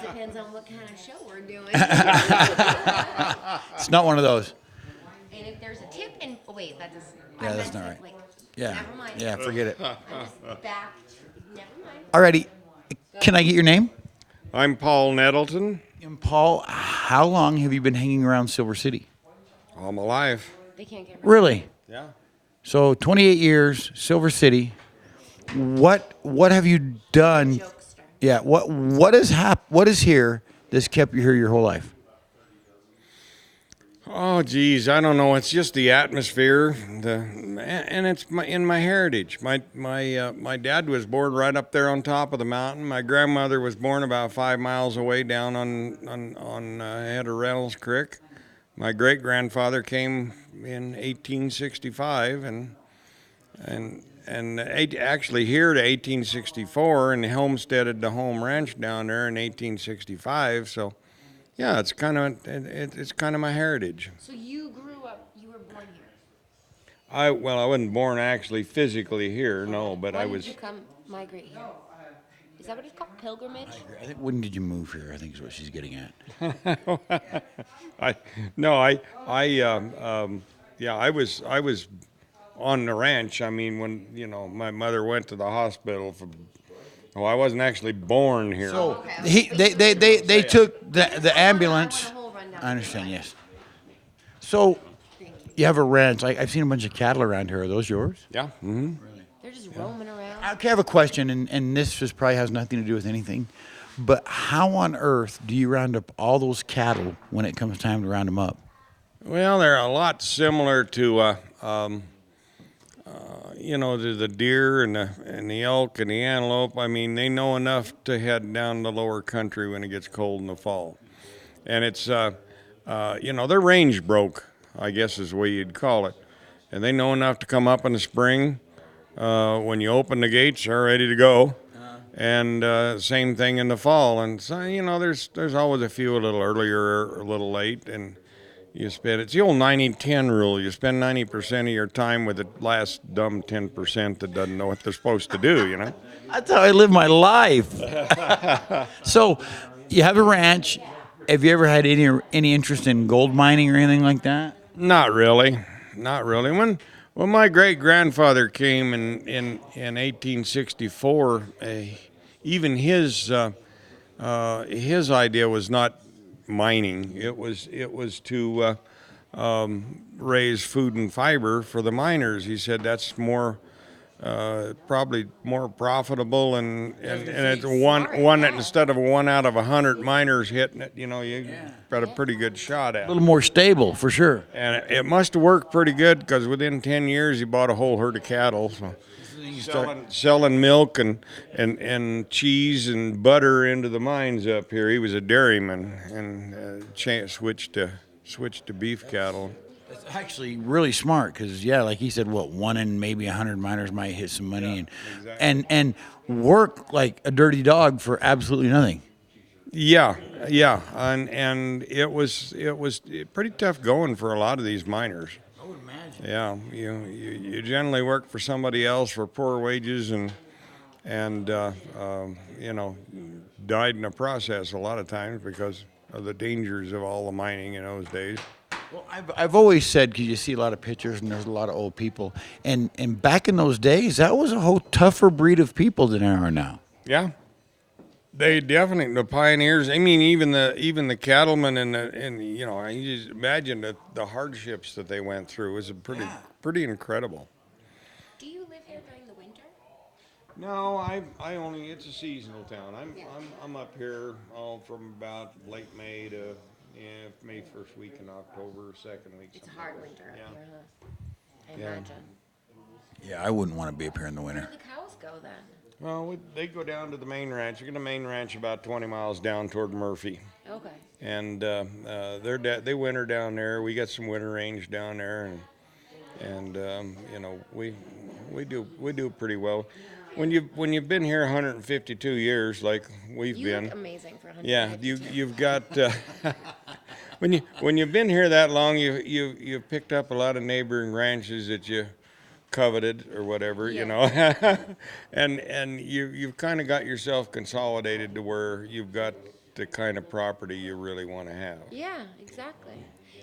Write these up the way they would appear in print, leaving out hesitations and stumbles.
depends on what kind of show we're doing. It's not one of those. And if there's a tip in, oh wait, that does. Yeah, I that's meant not to, right. like, Yeah. never mind. Yeah, forget it. I'm just back. Never mind. Alrighty. Can I get your name? I'm Paul Nettleton. And Paul, how long have you been hanging around Silver City? All my life. They can't get rid Really? Yeah. So 28 years, Silver City. What have you done? jokester. Yeah. What is here that's kept you here your whole life? Oh, geez, I don't know. It's just the atmosphere, and it's in my heritage. My dad was born right up there on top of the mountain. My grandmother was born about 5 miles away down on head of Reynolds Creek. My great grandfather came in 1865 and actually here to 1864 and homesteaded the home ranch down there in 1865. So. Yeah, it's kind of my heritage. So you grew up, you were born here. I wasn't born actually physically here, no, but I When was. did you come migrate here? Is that what it's called? Pilgrimage? I think when did you move here? I think is what she's getting at. I was on the ranch. I mean, when my mother went to the hospital for. Oh, I wasn't actually born here. So Okay. they took the ambulance. I want a whole rundown. I understand. Yes. So you have a ranch. I've seen a bunch of cattle around here. Are those yours? Yeah. Mm-hmm. They're just roaming around. I have a question, and this just probably has nothing to do with anything. But how on earth do you round up all those cattle when it comes time to round them up? Well, they're a lot similar to to the deer and the elk and the antelope. I mean, they know enough to head down the lower country when it gets cold in the fall, and it's they're range broke, I guess is the way you'd call it, and they know enough to come up in the spring. When you open the gates, they're ready to go, and same thing in the fall. And so there's always a few a little earlier or a little late, and it's the old 90-10 rule. You spend 90% of your time with the last dumb 10% that doesn't know what they're supposed to do, That's how I live my life. So you have a ranch. Have you ever had any interest in gold mining or anything like that? Not really. Not really. When my great grandfather came in 1864, even his idea was not mining. It was to raise food and fiber for the miners. He said that's probably more profitable and it's one that instead of 1 out of 100 miners hitting it, you got a pretty good shot at A it. little more stable, for sure. And it must have worked pretty good because within 10 years he bought a whole herd of cattle. So selling milk and cheese and butter into the mines up here. He was a dairyman and switched to beef cattle. It's actually really smart because, like he said, one in maybe 100 miners might hit some money and work like a dirty dog for absolutely nothing. Yeah, and it was pretty tough going for a lot of these miners. I would imagine. Yeah, you generally work for somebody else for poor wages and died in the process a lot of times because of the dangers of all the mining in those days. Well, I've always said, because you see a lot of pictures and there's a lot of old people, and back in those days, that was a whole tougher breed of people than there are now. Yeah, they definitely the pioneers. I mean, even the cattlemen and you just imagine the hardships that they went through. It was pretty incredible. Do you live here during the winter? No, I only it's a seasonal town. I'm up here from about late May to May first week in October, second week. It's a hard winter up Yeah. here, huh? I Yeah. imagine. Yeah, I wouldn't want to be up here in the Where winter. do the cows go then? Well, they go down to the main ranch. You get a main ranch about 20 miles down toward Murphy, Okay. and they winter down there. We got some winter range down there, and we do pretty well. When you've been here 152 years, like we've You been, look amazing for 100. yeah, you've got when you've been here that long, you've picked up a lot of neighboring ranches that you coveted or whatever, you know. Yeah. And you've kind of got yourself consolidated to where you've got the kind of property you really want to have. Yeah, exactly.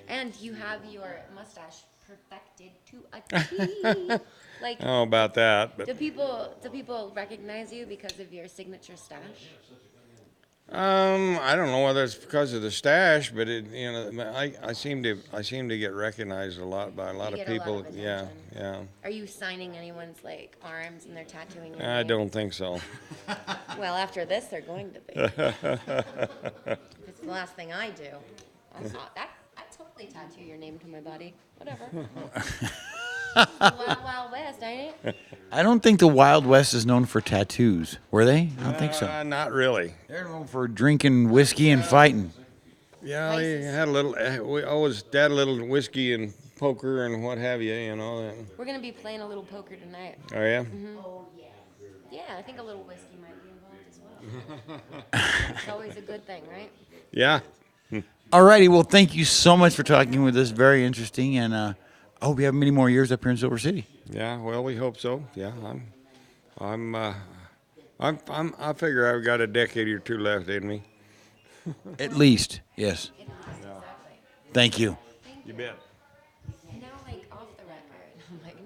And you have your mustache perfected to a T. Like, I don't know about that, but do people recognize you because of your signature stash? I don't know whether it's because of the stash, but I seem to get recognized a lot by a lot You of get a lot people. of Yeah, attention. yeah. Are you signing anyone's like arms and they're tattooing your I name? don't think so. Well, after this, they're going to be. It's the last thing I do. I totally tattoo your name to my body. Whatever. It's the Wild Wild West, ain't it? I don't think the Wild West is known for tattoos. Were they? I don't think so. Not really. They're known for drinking whiskey and fighting. Yeah, we Vices. had a little. We always had a little whiskey and poker and what have you. You know. We're gonna be playing a little poker tonight. Oh yeah. Yeah, I think a little whiskey might be involved as well. It's always a good thing, right? Yeah. Alrighty, well, thank you so much for talking with us. Very interesting, and I hope you have many more years up here in Silver City. Yeah. Well, we hope so. Yeah. I figure I've got a decade or two left in me. At least, yes. Exactly. Thank you. You bet. Now, like off the record, like